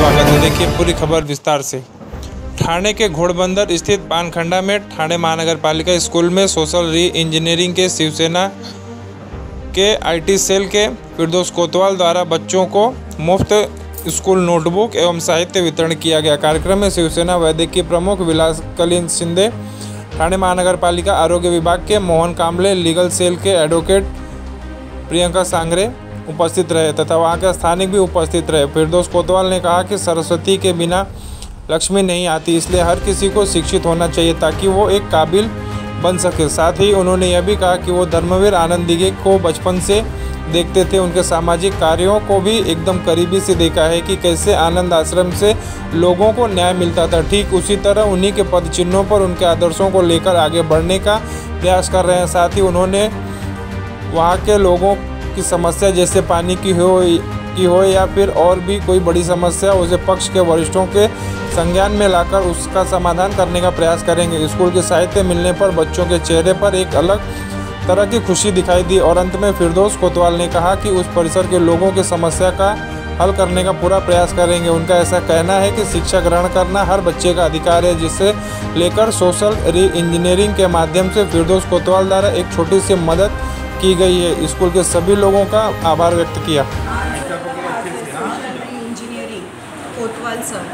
स्वागत है। देखिए पूरी खबर विस्तार से। ठाणे के घोड़बंदर स्थित पानखंडा में ठाणे महानगर पालिका स्कूल में सोशल री इंजीनियरिंग के शिवसेना के आईटी सेल के फिरदौस कोतवाल द्वारा बच्चों को मुफ्त स्कूल नोटबुक एवं साहित्य वितरण किया गया। कार्यक्रम में शिवसेना वैद्यकीय प्रमुख विलास कलिन शिंदे, ठाणे महानगर पालिका आरोग्य विभाग के मोहन कांबले, लीगल सेल के एडवोकेट प्रियंका सांगरे उपस्थित रहे तथा वहां के स्थानिक भी उपस्थित रहे। फिरदौस कोतवाल ने कहा कि सरस्वती के बिना लक्ष्मी नहीं आती, इसलिए हर किसी को शिक्षित होना चाहिए ताकि वो एक काबिल बन सके। साथ ही उन्होंने यह भी कहा कि वो धर्मवीर आनंद दिघे को बचपन से देखते थे, उनके सामाजिक कार्यों को भी एकदम करीबी से देखा है कि कैसे आनंद आश्रम से लोगों को न्याय मिलता था। ठीक उसी तरह उन्हीं के पद चिन्हों पर उनके आदर्शों को लेकर आगे बढ़ने का प्रयास कर रहे हैं। साथ ही उन्होंने वहाँ के लोगों की समस्या जैसे पानी की हो या फिर और भी कोई बड़ी समस्या, उसे पक्ष के वरिष्ठों के संज्ञान में लाकर उसका समाधान करने का प्रयास करेंगे। स्कूल के साहित्य मिलने पर बच्चों के चेहरे पर एक अलग तरह की खुशी दिखाई दी और अंत में फिरदौस कोतवाल ने कहा कि उस परिसर के लोगों की समस्या का हल करने का पूरा प्रयास करेंगे। उनका ऐसा कहना है कि शिक्षा ग्रहण करना हर बच्चे का अधिकार है, जिसे लेकर सोशल री इंजीनियरिंग के माध्यम से फिरदौस कोतवाल द्वारा एक छोटी सी मदद की गई है। स्कूल के सभी लोगों का आभार व्यक्त किया। इंजिनिअरिंग कोतवाल सर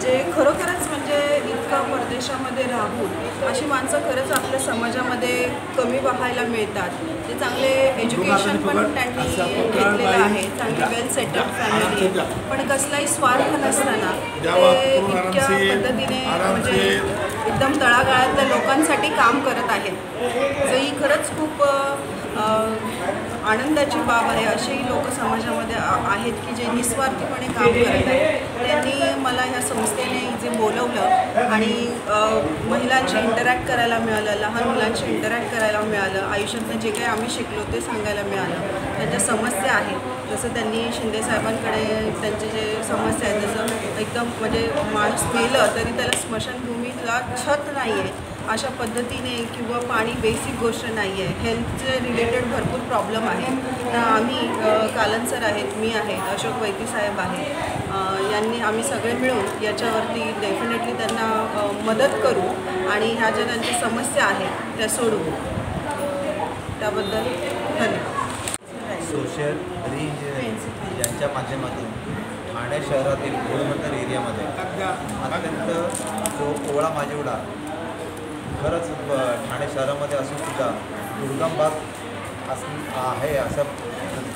जे खरोखरच म्हणजे इतकं परदेशामध्ये राहून अशी माणसं खरंच आपल्या समाजामध्ये कमी पाहायला मिळतात। ते चांगले एज्युकेशन पण त्यांनी घेतलेलं आहे, चांगली वेल सेटल्ड फॅमिली, पण कसलाही स्वार्थ नसताना ते इतक्या पद्धतीने म्हणजे एकदम तळागाळातल्या लोकांसाठी काम करत आहेत। ही खरंच खूप आनंदाची बाब आहे। असेही लोक समाजामध्ये आहेत की जे निस्वार्थीपणे काम करत आहेत। त्यांनी मला ह्या संस्थेने जे बोलवलं आणि महिलांशी इंटरॅक्ट करायला मिळालं, लहान मुलांशी इंटरॅक्ट करायला मिळालं, आयुष्यातनं जे काही आम्ही शिकलो ते सांगायला मिळालं। त्यांच्या समस्या आहेत, जसं त्यांनी शिंदे साहेबांकडे त्यांचे जे समस्या आहेत, जसं एकदम म्हणजे माणूस मेलं तरी त्याला स्मशानभूमीला छत नाही आहे अशा पद्धतीने किंवा पाणी बेसिक गोष्ट नाही आहे, हेल्थचे रिलेटेड भरपूर प्रॉब्लेम आहे। तर आम्ही कालन सर आहेत, मी आहे, अशोक वैद्य साहेब आहे, यांनी आम्ही सगळे मिळून याच्यावरती डेफिनेटली त्यांना मदत करू आणि ह्या ज्या त्यांच्या समस्या आहेत त्या सोडू। त्याबद्दल धन्यवाद। सोशल री इंजिनिअरिंग यांच्या माध्यमातून ठाणे शहरातील घोडबंदर एरियामध्ये अत्यंत जो ओळा माजिवडा खरंच ठाणे शहरामध्ये असूनसुद्धा दुर्गम भाग आहे अशा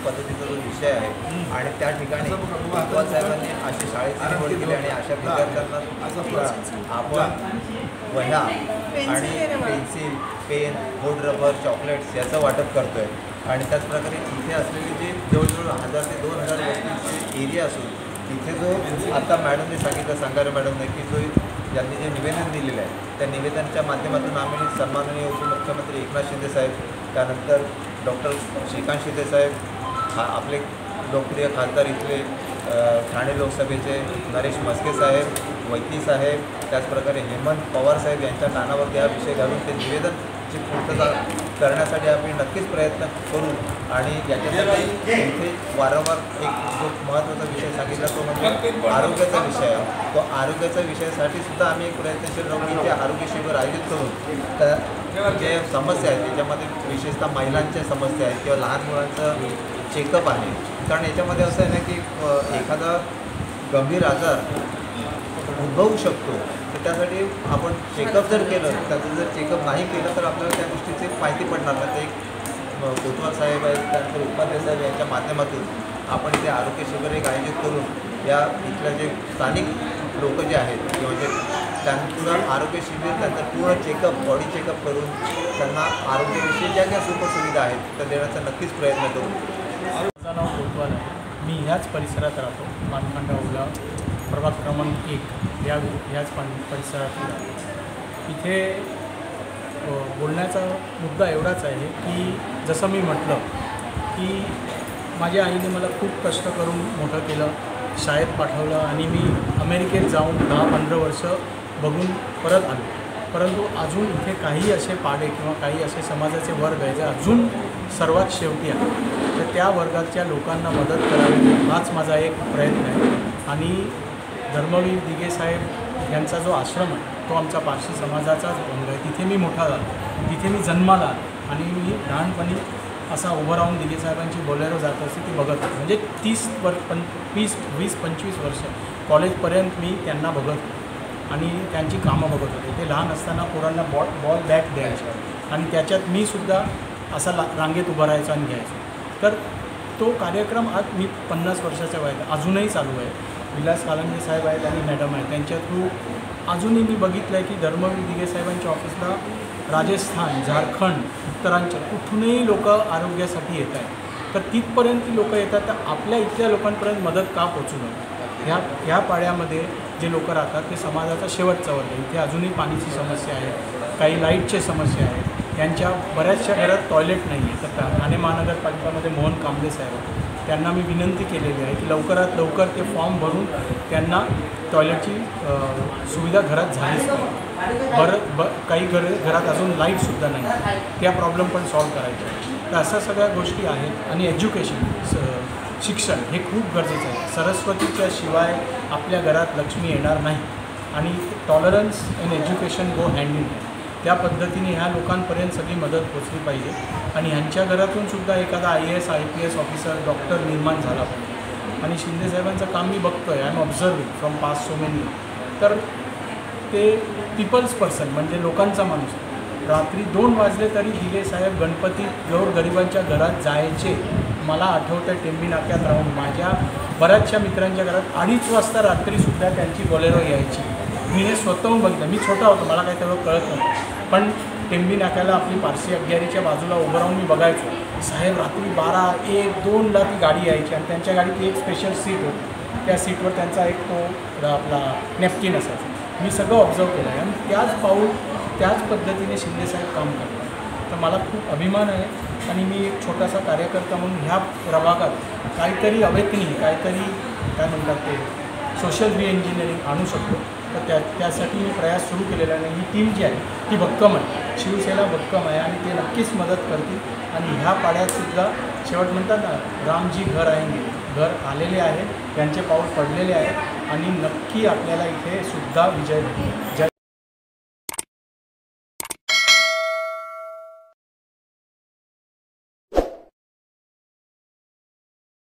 पद्धतीचा जो विषय आहे आणि त्या ठिकाणी कोतवाल साहेबांनी अशी शाळेची निवड केली आणि अशा विद्यार्थ्यांना आपण वह्या आणि pencil, pen, board rubber, chocolates याचं वाटप करतो आहे। आणि त्याचप्रकारे इथे असलेली जी जवळजवळ 1000 ते 2000 व्यक्तींची एरिया असून तिथे जो आता मॅडमने सांगितलं, सांगारे मॅडमने की जो ज्यांनी जे निवेदन दिलेलं आहे त्या निवेदनाच्या माध्यमातून आम्ही सन्माननीय उपमुख्यमंत्री एकनाथ शिंदे साहेब, त्यानंतर डॉक्टर श्रीकांत शिंदे साहेब, आपले लोकप्रिय खासदार इथले ठाणे लोकसभेचे नरेश मस्के साहेब, वैती साहेब, त्याचप्रकारे हेमंत पवार साहेब यांच्या कानावर हा विषय घालून ते निवेदनची पूर्तता करण्यासाठी आम्ही नक्कीच प्रयत्न करू। आणि याच्यासाठी इथे वारंवार एक जो महत्त्वाचा विषय सांगितला तो म्हणजे आरोग्याचा विषय आहे। तो आरोग्याच्या विषयासाठी सुद्धा आम्ही एक प्रयत्नशील राहून इथे आरोग्य शिबिर आयोजित करून तर जे समस्या आहेत त्याच्यामध्ये विशेषतः महिलांच्या समस्या आहेत किंवा लहान मुलांचं चेकअप आहे। कारण याच्यामध्ये असं आहे ना की एखादा गंभीर आजार उद्भवू शकतो, तर त्यासाठी आपण चेकअप जर केलं, त्याचं जर चेकअप नाही केलं तर आपल्याला त्या गोष्टीची माहिती पडणार नाही। तर एक कोतवाल साहेब आहेत, त्यानंतर उपाध्याय साहेब यांच्या माध्यमातून आपण इथे आरोग्य शिबिर एक आयोजित करून या इथल्या जे स्थानिक लोक जे आहेत किंवा जे त्यांना आरोग्य शिबिर, त्यांचं पूर्ण चेकअप, बॉडी चेकअप करून त्यांना आरोग्याविषयी ज्या ज्या सुखसुविधा आहेत त्या देण्याचा नक्कीच प्रयत्न करू। माझं नाव कोतवाल आहे, मी ह्याच परिसरात राहतो, पानखंडा ओला प्रभाग क्रमांक 1 ह्याच परिसरात राहतो। इथे बोलण्याचा मुद्दा एवढाच आहे की जसं मी म्हटलं की माझ्या आईने मला खूप कष्ट करून मोठं केलं, शाळेत पाठवलं आणि मी अमेरिकेत जाऊन 10-15 वर्ष बघून परत आलो। परंतु अजून इथे काही असे पाडे किंवा काही असे समाजाचे वर्ग आहे जे अजून सर्वात शेवटी आहे, तर त्या वर्गाच्या लोकांना मदत करावी हाच माझा एक प्रयत्न आहे। आणि धर्मवीर दिघे साहेब यांचा जो आश्रम आहे तो आमचा पारशी समाजाचाच अंग आहे. तिथे मी मोठा झालो, तिथे मी जन्माला आलो आणि मी लहानपणी असा उभं राहून दिघे साहेबांची बोलेरो जात असते ती बघत होतो. म्हणजे 20-25 वर्ष कॉलेजपर्यंत मी त्यांना बघत होतो आणि त्यांची कामं बघत होते. ते लहान असताना पोरांना बॉल बॅट द्यायचे आणि त्याच्यात मी सुद्धा असा रांगेत उभं राहायचो आणि घ्यायचो. तर तो कार्यक्रम आज मी 50 वर्षाच्या वयात अजूनही चालू आहे. विलास कालंदे साहेब आहेत आणि मॅडम आहेत, त्यांच्या थ्रू अजूनही मी बघितलं आहे की धर्मवीर दिघे साहेबांच्या ऑफिसला राजस्थान, झारखंड, उत्तरांचल कुठूनही लोक आरोग्यासाठी येत आहेत. तर तिथपर्यंत ती लोकं येतात, तर आपल्या इथल्या लोकांपर्यंत मदत का पोचू नये. ह्या पाड्यामध्ये जे लोक राहतात ते समाजाचा शेवटचा वर्ग. इथे अजूनही पाण्याची समस्या आहे, काही लाईटची समस्या आहे, त्यांच्या बऱ्याचशा घरात टॉयलेट नाही आहे. तर ठाणे महानगरपालिकामध्ये मोहन कांबळे साहेब, त्यांना मी विनंती केलेली आहे की लवकरात लवकर ते फॉर्म भरून त्यांना टॉयलेटची सुविधा घरात झालीच नाही. काही घरात अजून लाईटसुद्धा नाही, त्या प्रॉब्लेम पण सॉल्व्ह करायच्या. तर अशा सगळ्या गोष्टी आहेत. आणि एज्युकेशन, शिक्षण हे खूप गरजेचं आहे. सरस्वतीच्या शिवाय आपल्या घरात लक्ष्मी येणार नाही आणि tolerance in education go hand in hand. त्या पद्धतीने ह्या लोकांपर्यंत सगळी मदत पोचली पाहिजे आणि ह्यांच्या घरातून सुद्धा एखादा IAS IPS ऑफिसर, डॉक्टर निर्माण झाला पाहिजे. आणि शिंदेसाहेबांचं काम मी बघतो आहे, I am observing from past so many. तर ते पीपल्स पर्सन म्हणजे लोकांचा माणूस. रात्री 2 वाजले तरी दिघे साहेब गणपती गोरगरिबांच्या घरात जायचे. मला आठवतं टेंबी नाक्यात राहून माझ्या बऱ्याचशा मित्रांच्या घरात 2:30 वाजता रात्रीसुद्धा त्यांची बोलेरो यायची. मी हे स्वतःहून बघितलं. मी छोटा होतो, मला काही तेवढं कळत नव्हतं, पण टेंबी नाक्याला आपली पारसी अग्यारीच्या बाजूला उभं राहून मी बघायचो. साहेब रात्री 12, 1, 2ला ती गाडी यायची आणि त्यांच्या गाडीत एक स्पेशल सीट होती. त्या सीटवर त्यांचा एक तो आपला नॅपकिन असायचा. मी सगळं ऑब्झर्व केलं आहे आणि त्याच पद्धतीने शिंदेसाहेब काम करतात. तर मला खूप अभिमान आहे आणि मी एक छोटासा कार्यकर्ता म्हणून ह्या प्रभागात काहीतरी अवेकनिंग, काहीतरी काय म्हणतात ते सोशल रिइंजिनिअरिंग आणू शकतो. तर त्यासाठी मी प्रयास सुरू केलेला आहे. ही टीम जी आहे ती भक्कम आहे, शिवसेना भक्कम आहे आणि ते नक्कीच मदत करतील. आणि ह्या पाड्यातसुद्धा शेवट म्हणतात ना, रामजी घर आएंगे, घर आलेले आहे, त्यांचे पाऊल पडलेले आहे आणि नक्की आपल्याला इथे सुद्धा विजय भेटेल.